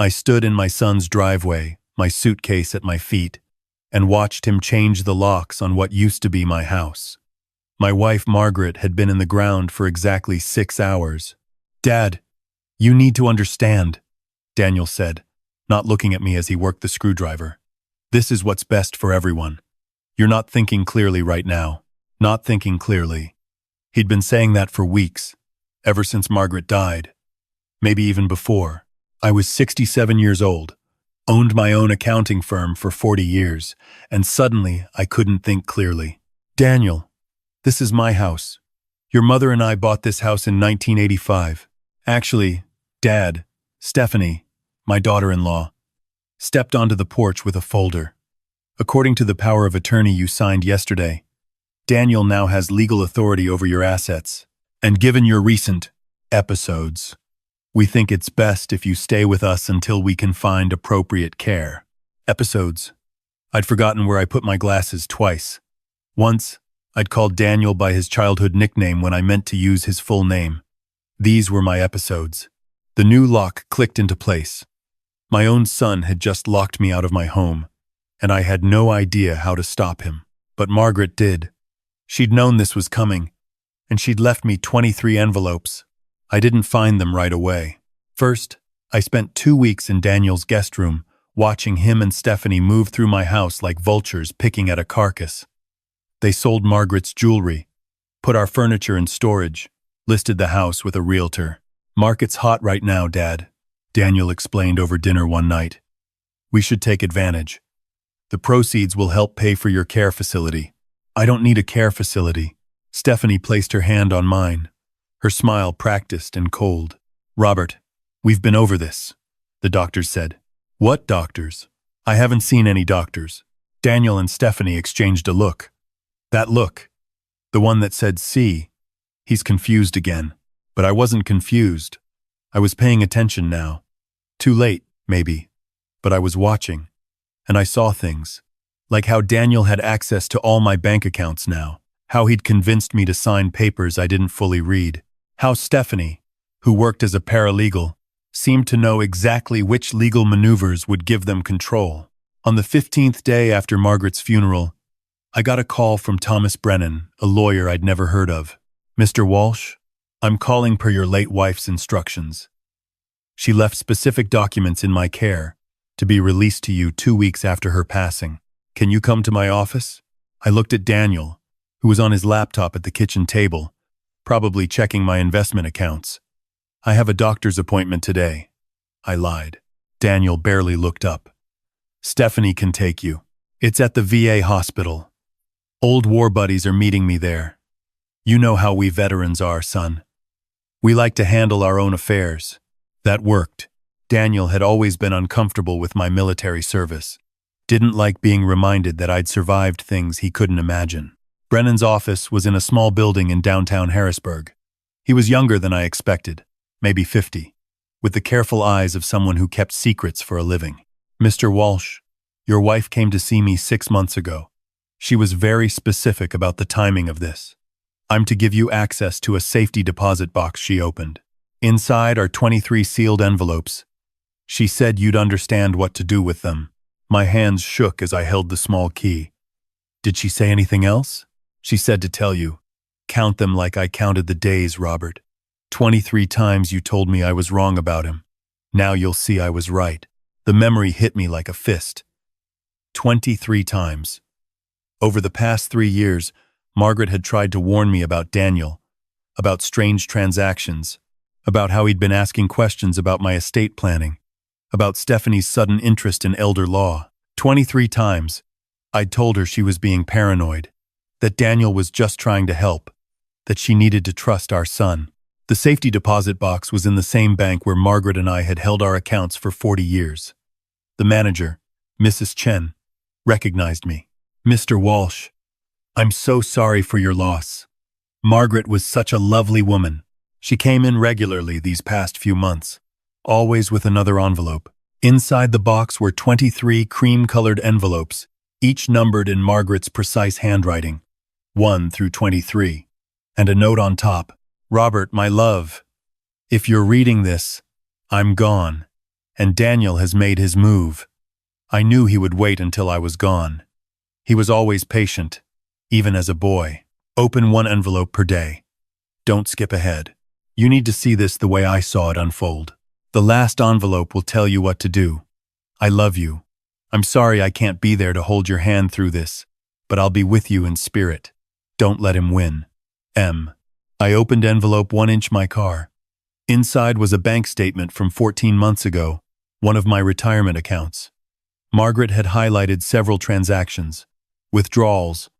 I stood in my son's driveway, my suitcase at my feet, and watched him change the locks on what used to be my house. My wife, Margaret, had been in the ground for exactly 6 hours. "Dad, you need to understand," Daniel said, not looking at me as he worked the screwdriver. "This is what's best for everyone. You're not thinking clearly right now. Not thinking clearly." He'd been saying that for weeks, ever since Margaret died. Maybe even before. I was 67 years old, owned my own accounting firm for 40 years, and suddenly I couldn't think clearly. "Daniel, this is my house. Your mother and I bought this house in 1985. Actually, Dad, Stephanie, my daughter-in-law, stepped onto the porch with a folder. According to the power of attorney you signed yesterday, Daniel now has legal authority over your assets. And given your recent episodes, we think it's best if you stay with us until we can find appropriate care." Episodes. I'd forgotten where I put my glasses twice. Once, I'd called Daniel by his childhood nickname when I meant to use his full name. These were my episodes. The new lock clicked into place. My own son had just locked me out of my home, and I had no idea how to stop him. But Margaret did. She'd known this was coming, and she'd left me 23 envelopes. I didn't find them right away. First, I spent 2 weeks in Daniel's guest room, watching him and Stephanie move through my house like vultures picking at a carcass. They sold Margaret's jewelry, put our furniture in storage, listed the house with a realtor. "Market's hot right now, Dad," Daniel explained over dinner one night. "We should take advantage. The proceeds will help pay for your care facility." "I don't need a care facility." Stephanie placed her hand on mine, her smile practiced and cold. "Robert, we've been over this," the doctors said. "What doctors?" "I haven't seen any doctors." Daniel and Stephanie exchanged a look. That look, the one that said, "See, he's confused again." But I wasn't confused. I was paying attention now. Too late, maybe. But I was watching, and I saw things. Like how Daniel had access to all my bank accounts now. How he'd convinced me to sign papers I didn't fully read. How Stephanie, who worked as a paralegal, seemed to know exactly which legal maneuvers would give them control. On the 15th day after Margaret's funeral, I got a call from Thomas Brennan, a lawyer I'd never heard of. "Mr. Walsh, I'm calling per your late wife's instructions. She left specific documents in my care to be released to you 2 weeks after her passing. Can you come to my office?" I looked at Daniel, who was on his laptop at the kitchen table, probably checking my investment accounts. "I have a doctor's appointment today," I lied. Daniel barely looked up. "Stephanie can take you. It's at the VA hospital. Old war buddies are meeting me there. You know how we veterans are, son. We like to handle our own affairs." That worked. Daniel had always been uncomfortable with my military service. Didn't like being reminded that I'd survived things he couldn't imagine. Brennan's office was in a small building in downtown Harrisburg. He was younger than I expected, maybe 50, with the careful eyes of someone who kept secrets for a living. "Mr. Walsh, your wife came to see me 6 months ago. She was very specific about the timing of this. I'm to give you access to a safety deposit box she opened. Inside are 23 sealed envelopes. She said you'd understand what to do with them." My hands shook as I held the small key. "Did she say anything else?" "She said to tell you, count them like I counted the days, Robert. 23 times you told me I was wrong about him. Now you'll see I was right." The memory hit me like a fist. 23 times. Over the past 3 years, Margaret had tried to warn me about Daniel, about strange transactions, about how he'd been asking questions about my estate planning, about Stephanie's sudden interest in elder law. 23 times, I'd told her she was being paranoid, that Daniel was just trying to help, that she needed to trust our son. The safety deposit box was in the same bank where Margaret and I had held our accounts for 40 years. The manager, Mrs. Chen, recognized me. "Mr. Walsh, I'm so sorry for your loss. Margaret was such a lovely woman. She came in regularly these past few months, always with another envelope. Inside the box were 23 cream-colored envelopes, each numbered in Margaret's precise handwriting, 1 through 23, and a note on top. 'Robert, my love, if you're reading this, I'm gone. and Daniel has made his move. I knew he would wait until I was gone. He was always patient, even as a boy. Open one envelope per day. Don't skip ahead. You need to see this the way I saw it unfold. The last envelope will tell you what to do. I love you. I'm sorry I can't be there to hold your hand through this, but I'll be with you in spirit. Don't let him win. M. I opened envelope 1-inch my car. Inside was a bank statement from 14 months ago, one of my retirement accounts. Margaret had highlighted several transactions. Withdrawals,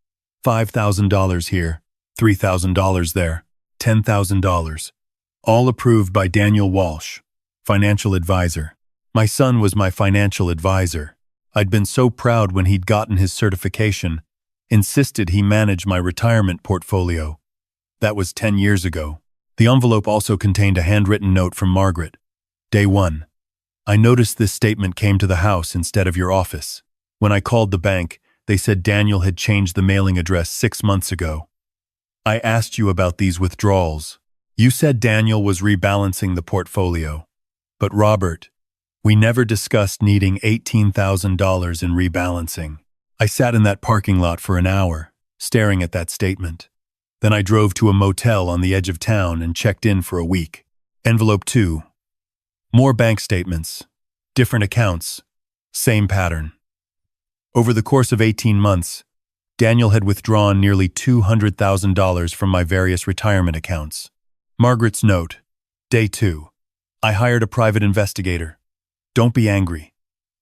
$5,000 here, $3,000 there, $10,000. All approved by Daniel Walsh, financial advisor. My son was my financial advisor. I'd been so proud when he'd gotten his certification, insisted he manage my retirement portfolio. That was 10 years ago. The envelope also contained a handwritten note from Margaret. Day 1. I noticed this statement came to the house instead of your office. When I called the bank, they said Daniel had changed the mailing address 6 months ago. I asked you about these withdrawals. You said Daniel was rebalancing the portfolio. But Robert, we never discussed needing $18,000 in rebalancing. I sat in that parking lot for an hour, staring at that statement. Then I drove to a motel on the edge of town and checked in for a week. Envelope 2. More bank statements. Different accounts. Same pattern. Over the course of 18 months, Daniel had withdrawn nearly $200,000 from my various retirement accounts. Margaret's note. Day 2. I hired a private investigator. Don't be angry.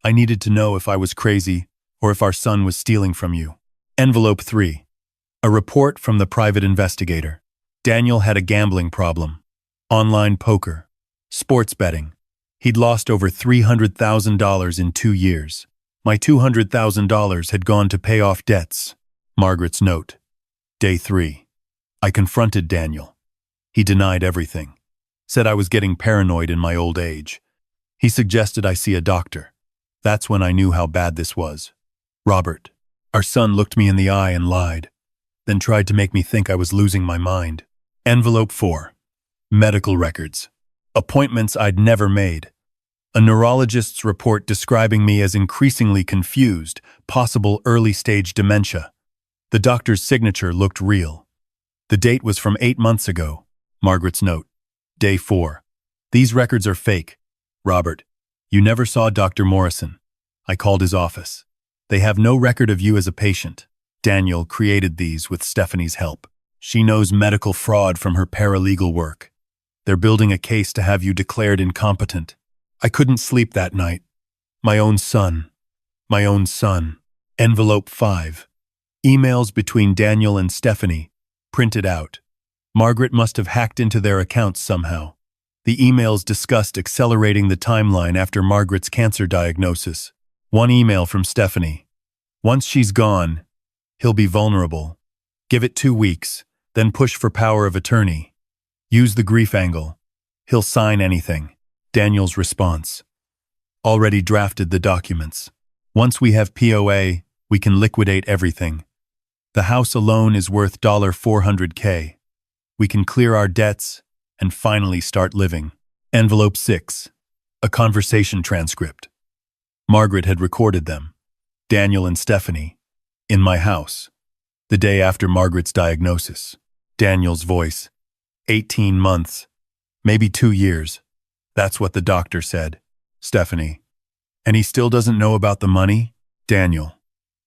I needed to know if I was crazy or if our son was stealing from you. Envelope 3. A report from the private investigator. Daniel had a gambling problem. Online poker. Sports betting. He'd lost over $300,000 in 2 years. My $200,000 had gone to pay off debts. Margaret's note. Day 3. I confronted Daniel. He denied everything. Said I was getting paranoid in my old age. He suggested I see a doctor. That's when I knew how bad this was. Robert, our son, looked me in the eye and lied, then tried to make me think I was losing my mind. Envelope 4. Medical records. Appointments I'd never made. A neurologist's report describing me as increasingly confused, possible early-stage dementia. The doctor's signature looked real. The date was from 8 months ago. Margaret's note. Day 4. These records are fake. Robert, you never saw Dr. Morrison. I called his office. They have no record of you as a patient. Daniel created these with Stephanie's help. She knows medical fraud from her paralegal work. They're building a case to have you declared incompetent. I couldn't sleep that night. My own son. My own son. Envelope 5. Emails between Daniel and Stephanie. Printed out. Margaret must have hacked into their accounts somehow. The emails discussed accelerating the timeline after Margaret's cancer diagnosis. One email from Stephanie. Once she's gone, he'll be vulnerable. Give it 2 weeks, then push for power of attorney. Use the grief angle. He'll sign anything. Daniel's response. Already drafted the documents. Once we have POA, we can liquidate everything. The house alone is worth $400K. We can clear our debts and finally start living. Envelope 6. A conversation transcript. Margaret had recorded them. Daniel and Stephanie. In my house. The day after Margaret's diagnosis. Daniel's voice. 18 months. Maybe 2 years. That's what the doctor said. Stephanie. And he still doesn't know about the money? Daniel.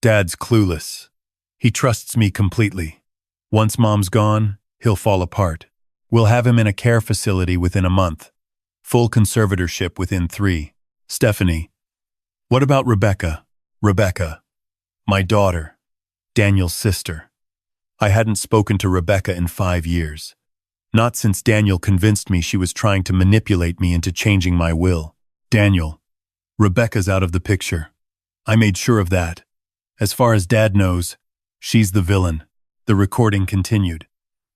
Dad's clueless. He trusts me completely. Once Mom's gone, he'll fall apart. We'll have him in a care facility within a month. Full conservatorship within 3. Stephanie. What about Rebecca? Rebecca. My daughter. Daniel's sister. I hadn't spoken to Rebecca in 5 years. Not since Daniel convinced me she was trying to manipulate me into changing my will. Daniel. Rebecca's out of the picture. I made sure of that. As far as Dad knows, she's the villain. The recording continued.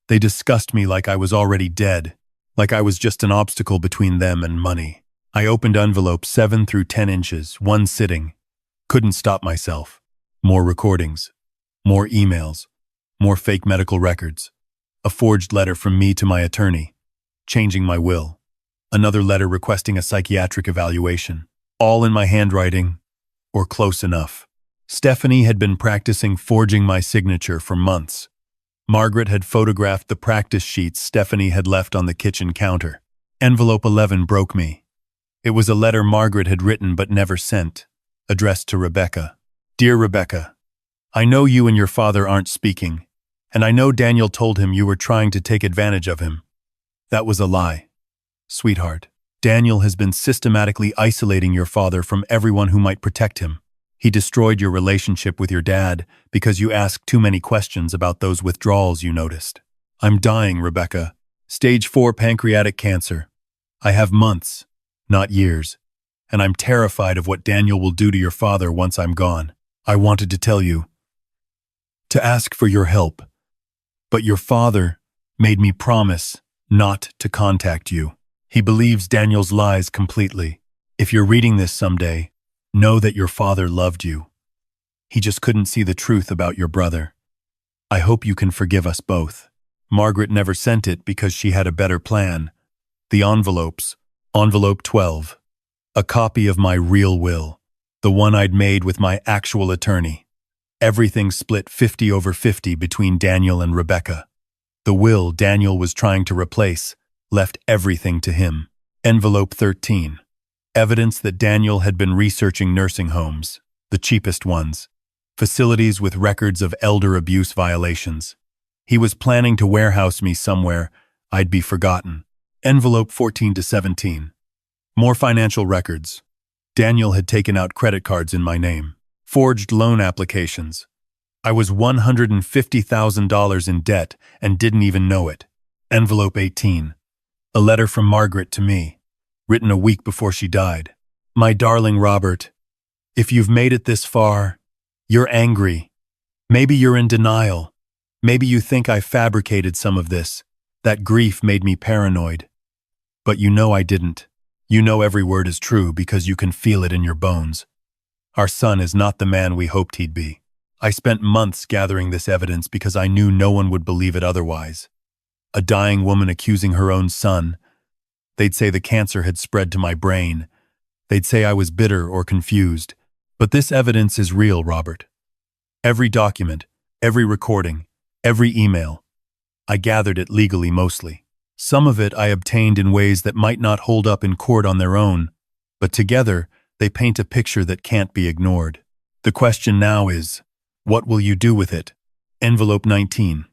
They discussed me like I was already dead, like I was just an obstacle between them and money. I opened envelopes 7 through 10 inches, one sitting. Couldn't stop myself. More recordings. More emails. More fake medical records. A forged letter from me to my attorney, changing my will. Another letter requesting a psychiatric evaluation. All in my handwriting, or close enough. Stephanie had been practicing forging my signature for months. Margaret had photographed the practice sheets Stephanie had left on the kitchen counter. Envelope 11 broke me. It was a letter Margaret had written but never sent, addressed to Rebecca. Dear Rebecca, I know you and your father aren't speaking, and I know Daniel told him you were trying to take advantage of him. That was a lie. Sweetheart, Daniel has been systematically isolating your father from everyone who might protect him. He destroyed your relationship with your dad because you asked too many questions about those withdrawals you noticed. I'm dying, Rebecca. Stage 4 pancreatic cancer. I have months, not years, and I'm terrified of what Daniel will do to your father once I'm gone. I wanted to tell you, to ask for your help, but your father made me promise not to contact you. He believes Daniel's lies completely. If you're reading this someday, know that your father loved you. He just couldn't see the truth about your brother. I hope you can forgive us both. Margaret never sent it because she had a better plan. The envelopes. Envelope 12. A copy of my real will. The one I'd made with my actual attorney. Everything split 50/50 between Daniel and Rebecca. The will Daniel was trying to replace left everything to him. Envelope 13. Evidence that Daniel had been researching nursing homes, the cheapest ones, facilities with records of elder abuse violations. He was planning to warehouse me somewhere I'd be forgotten. Envelope 14-17. More financial records. Daniel had taken out credit cards in my name. Forged loan applications. I was $150,000 in debt and didn't even know it. Envelope 18. A letter from Margaret to me, written a week before she died. My darling Robert, if you've made it this far, you're angry. Maybe you're in denial. Maybe you think I fabricated some of this. That grief made me paranoid. But you know I didn't. You know every word is true because you can feel it in your bones. Our son is not the man we hoped he'd be. I spent months gathering this evidence because I knew no one would believe it otherwise. A dying woman accusing her own son. They'd say the cancer had spread to my brain. They'd say I was bitter or confused. But this evidence is real, Robert. Every document, every recording, every email. I gathered it legally mostly. Some of it I obtained in ways that might not hold up in court on their own, but together they paint a picture that can't be ignored. The question now is, what will you do with it? Envelope 19.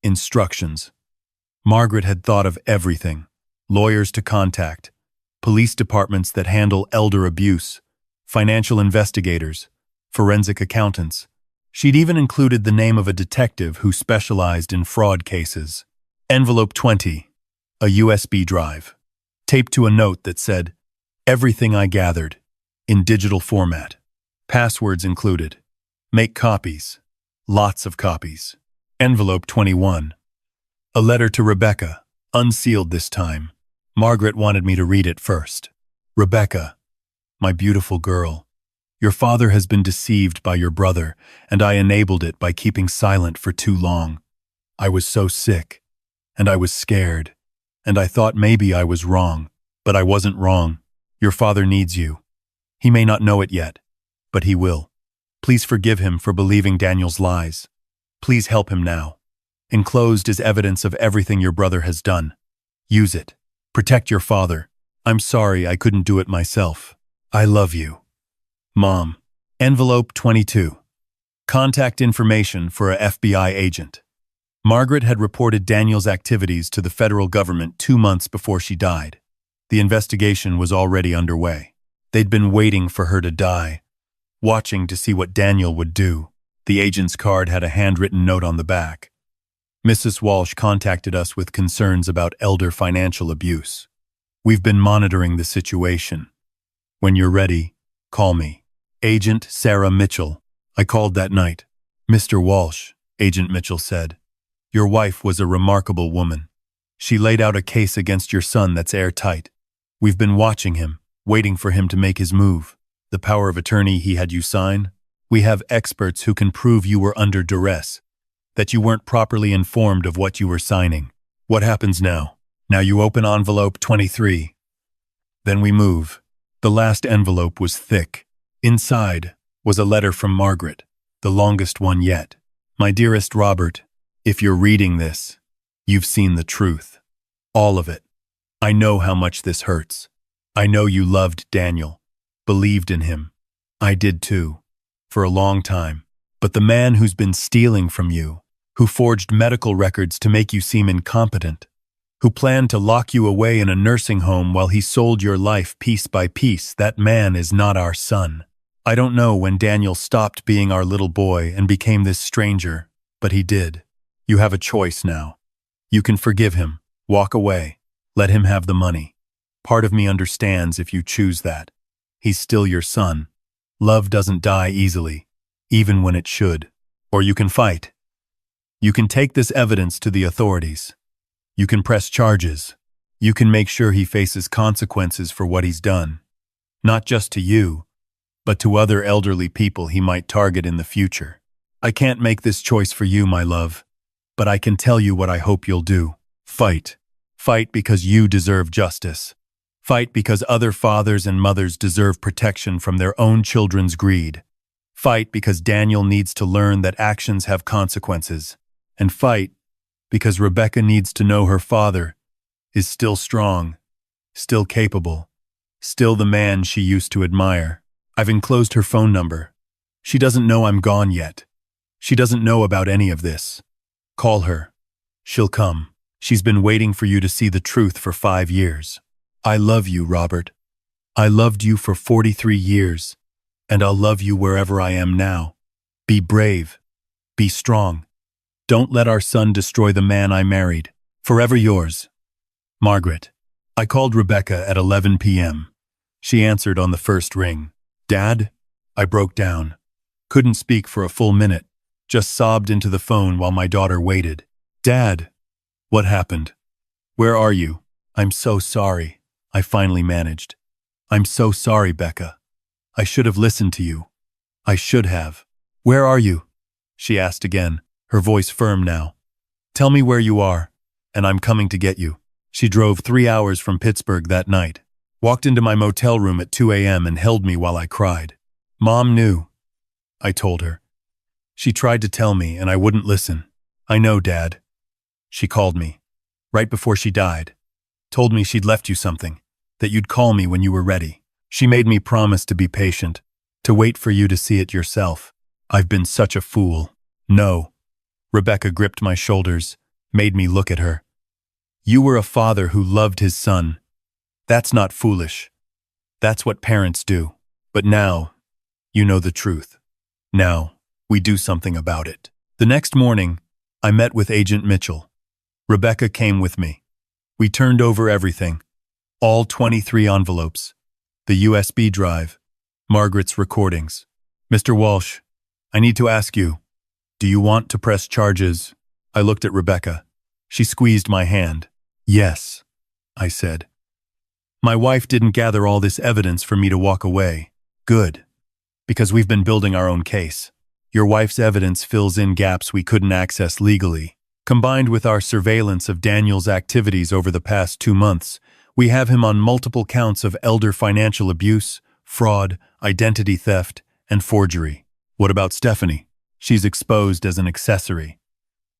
Instructions. Margaret had thought of everything. Lawyers to contact, police departments that handle elder abuse, financial investigators, forensic accountants. She'd even included the name of a detective who specialized in fraud cases. Envelope 20. A USB drive. Taped to a note that said, everything I gathered, in digital format. Passwords included. Make copies. Lots of copies. Envelope 21. A letter to Rebecca, unsealed this time. Margaret wanted me to read it first. Rebecca, my beautiful girl, your father has been deceived by your brother, and I enabled it by keeping silent for too long. I was so sick, and I was scared, and I thought maybe I was wrong, but I wasn't wrong. Your father needs you. He may not know it yet, but he will. Please forgive him for believing Daniel's lies. Please help him now. Enclosed is evidence of everything your brother has done. Use it. Protect your father. I'm sorry I couldn't do it myself. I love you. Mom. Envelope 22. Contact information for a FBI agent. Margaret had reported Daniel's activities to the federal government 2 months before she died. The investigation was already underway. They'd been waiting for her to die, watching to see what Daniel would do. The agent's card had a handwritten note on the back. Mrs. Walsh contacted us with concerns about elder financial abuse. We've been monitoring the situation. When you're ready, call me. Agent Sarah Mitchell. I called that night. Mr. Walsh, Agent Mitchell said. Your wife was a remarkable woman. She laid out a case against your son that's airtight. We've been watching him, waiting for him to make his move. The power of attorney he had you sign? We have experts who can prove you were under duress, that you weren't properly informed of what you were signing. What happens now? Now you open envelope 23. Then we move. The last envelope was thick. Inside was a letter from Margaret, the longest one yet. My dearest Robert, if you're reading this, you've seen the truth. All of it. I know how much this hurts. I know you loved Daniel, believed in him. I did too, for a long time. But the man who's been stealing from you, who forged medical records to make you seem incompetent, who planned to lock you away in a nursing home while he sold your life piece by piece, that man is not our son. I don't know when Daniel stopped being our little boy and became this stranger, but he did. You have a choice now. You can forgive him, walk away, let him have the money. Part of me understands if you choose that. He's still your son. Love doesn't die easily, even when it should. Or you can fight. You can take this evidence to the authorities. You can press charges. You can make sure he faces consequences for what he's done. Not just to you, but to other elderly people he might target in the future. I can't make this choice for you, my love, but I can tell you what I hope you'll do. Fight. Fight because you deserve justice. Fight because other fathers and mothers deserve protection from their own children's greed. Fight because Daniel needs to learn that actions have consequences. And fight because Rebecca needs to know her father is still strong, still capable, still the man she used to admire. I've enclosed her phone number. She doesn't know I'm gone yet. She doesn't know about any of this. Call her. She'll come. She's been waiting for you to see the truth for 5 years. I love you, Robert. I loved you for 43 years, and I'll love you wherever I am now. Be brave. Be strong. Don't let our son destroy the man I married. Forever yours, Margaret. I called Rebecca at 11 p.m. She answered on the first ring. Dad? I broke down. Couldn't speak for a full minute. Just sobbed into the phone while my daughter waited. Dad? What happened? Where are you? I'm so sorry. I finally managed. I'm so sorry, Becca. I should have listened to you. I should have. Where are you? She asked again, her voice firm now. Tell me where you are, and I'm coming to get you. She drove 3 hours from Pittsburgh that night, walked into my motel room at 2 a.m. and held me while I cried. Mom knew, I told her. She tried to tell me, and I wouldn't listen. I know, Dad. She called me, right before she died. Told me she'd left you something, that you'd call me when you were ready. She made me promise to be patient, to wait for you to see it yourself. I've been such a fool. No. Rebecca gripped my shoulders, made me look at her. You were a father who loved his son. That's not foolish. That's what parents do. But now, you know the truth. Now, we do something about it. The next morning, I met with Agent Mitchell. Rebecca came with me. We turned over everything. All 23 envelopes. The USB drive. Margaret's recordings. Mr. Walsh, I need to ask you, do you want to press charges? I looked at Rebecca. She squeezed my hand. Yes, I said. My wife didn't gather all this evidence for me to walk away. Good. Because we've been building our own case. Your wife's evidence fills in gaps we couldn't access legally. Combined with our surveillance of Daniel's activities over the past 2 months, we have him on multiple counts of elder financial abuse, fraud, identity theft, and forgery. What about Stephanie? She's exposed as an accessory.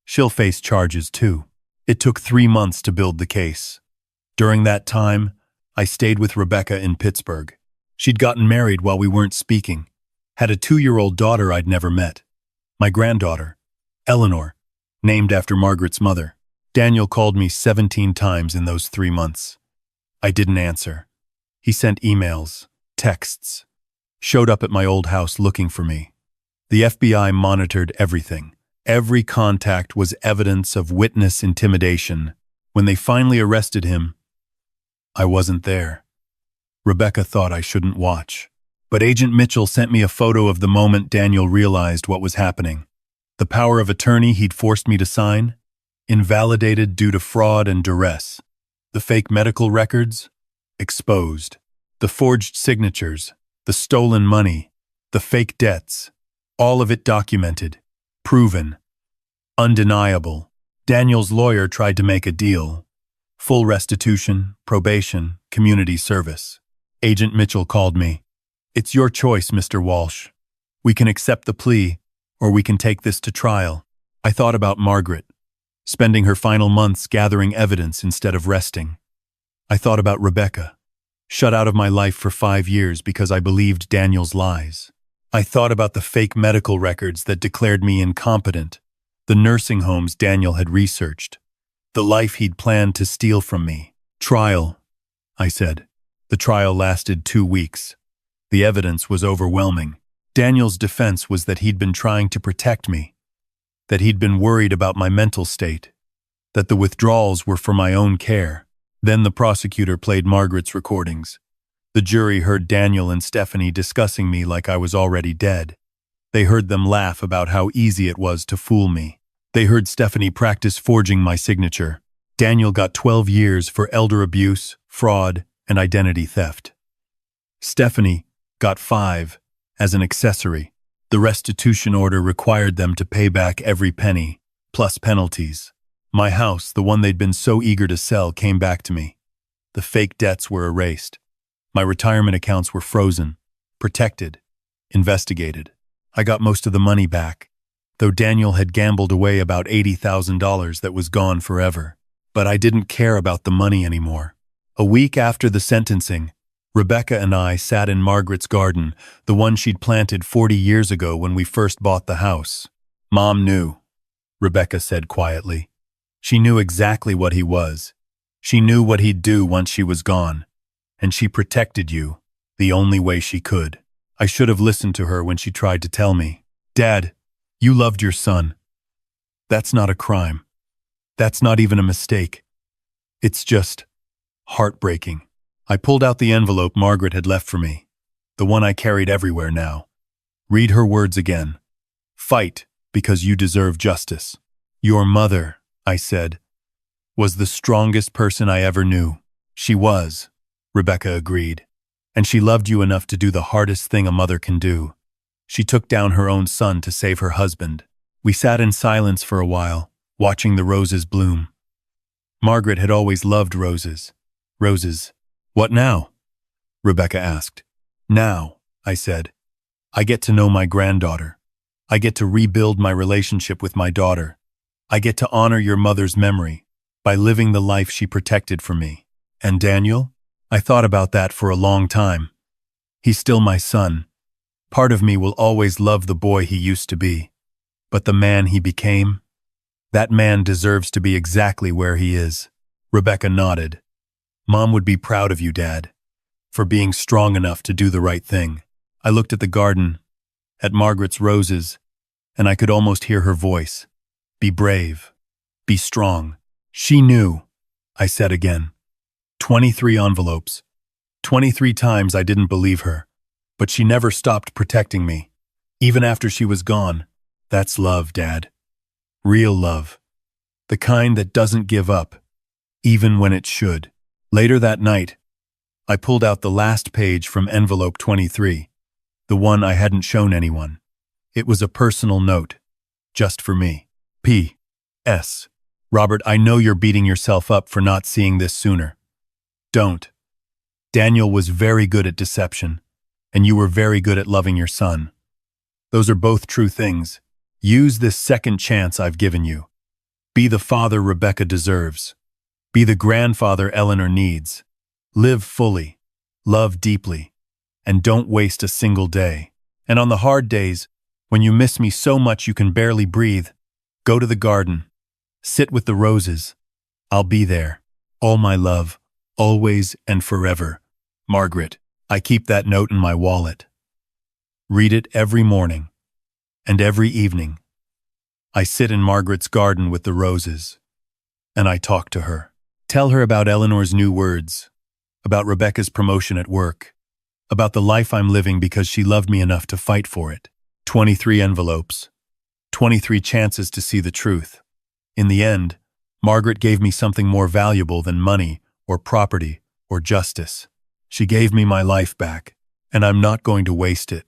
She'll face charges too. It took 3 months to build the case. During that time, I stayed with Rebecca in Pittsburgh. She'd gotten married while we weren't speaking, had a 2-year-old daughter I'd never met. My granddaughter, Eleanor, named after Margaret's mother. Daniel called me 17 times in those 3 months. I didn't answer. He sent emails, texts, showed up at my old house looking for me. The FBI monitored everything. Every contact was evidence of witness intimidation. When they finally arrested him, I wasn't there. Rebecca thought I shouldn't watch. But Agent Mitchell sent me a photo of the moment Daniel realized what was happening. The power of attorney he'd forced me to sign, invalidated due to fraud and duress. The fake medical records, exposed. The forged signatures, the stolen money, the fake debts. All of it documented, proven, undeniable. Daniel's lawyer tried to make a deal. Full restitution, probation, community service. Agent Mitchell called me. It's your choice, Mr. Walsh. We can accept the plea, or we can take this to trial. I thought about Margaret, spending her final months gathering evidence instead of resting. I thought about Rebecca, shut out of my life for 5 years because I believed Daniel's lies. I thought about the fake medical records that declared me incompetent, the nursing homes Daniel had researched, the life he'd planned to steal from me. Trial, I said. The trial lasted 2 weeks. The evidence was overwhelming. Daniel's defense was that he'd been trying to protect me, that he'd been worried about my mental state, that the withdrawals were for my own care. Then the prosecutor played Margaret's recordings. The jury heard Daniel and Stephanie discussing me like I was already dead. They heard them laugh about how easy it was to fool me. They heard Stephanie practice forging my signature. Daniel got 12 years for elder abuse, fraud, and identity theft. Stephanie got 5 as an accessory. The restitution order required them to pay back every penny, plus penalties. My house, the one they'd been so eager to sell, came back to me. The fake debts were erased. My retirement accounts were frozen, protected, investigated. I got most of the money back, though Daniel had gambled away about $80,000 that was gone forever. But I didn't care about the money anymore. A week after the sentencing, Rebecca and I sat in Margaret's garden, the one she'd planted 40 years ago when we first bought the house. Mom knew, Rebecca said quietly. She knew exactly what he was. She knew what he'd do once she was gone. And she protected you, the only way she could. I should have listened to her when she tried to tell me. Dad, you loved your son. That's not a crime. That's not even a mistake. It's just heartbreaking. I pulled out the envelope Margaret had left for me, the one I carried everywhere now. Read her words again. Fight because you deserve justice. Your mother, I said, was the strongest person I ever knew. She was, Rebecca agreed, and she loved you enough to do the hardest thing a mother can do. She took down her own son to save her husband. We sat in silence for a while, watching the roses bloom. Margaret had always loved roses. Roses. What now? Rebecca asked. Now, I said, I get to know my granddaughter. I get to rebuild my relationship with my daughter. I get to honor your mother's memory by living the life she protected for me. And Daniel? I thought about that for a long time. He's still my son. Part of me will always love the boy he used to be. But the man he became? That man deserves to be exactly where he is. Rebecca nodded. Mom would be proud of you, Dad, for being strong enough to do the right thing. I looked at the garden, at Margaret's roses, and I could almost hear her voice. Be brave. Be strong. She knew, I said again. 23 envelopes. 23 times I didn't believe her, but she never stopped protecting me, even after she was gone. That's love, Dad. Real love. The kind that doesn't give up, even when it should. Later that night, I pulled out the last page from envelope 23, the one I hadn't shown anyone. It was a personal note, just for me. P.S. Robert, I know you're beating yourself up for not seeing this sooner. Don't. Daniel was very good at deception, and you were very good at loving your son. Those are both true things. Use this second chance I've given you. Be the father Rebecca deserves. Be the grandfather Eleanor needs. Live fully, love deeply, and don't waste a single day. And on the hard days, when you miss me so much you can barely breathe, go to the garden. Sit with the roses. I'll be there. All my love, always and forever. Margaret. I keep that note in my wallet. Read it every morning and every evening. I sit in Margaret's garden with the roses, and I talk to her. Tell her about Eleanor's new words, about Rebecca's promotion at work, about the life I'm living because she loved me enough to fight for it. 23 envelopes, 23 chances to see the truth. In the end, Margaret gave me something more valuable than money or property or justice. She gave me my life back, and I'm not going to waste it.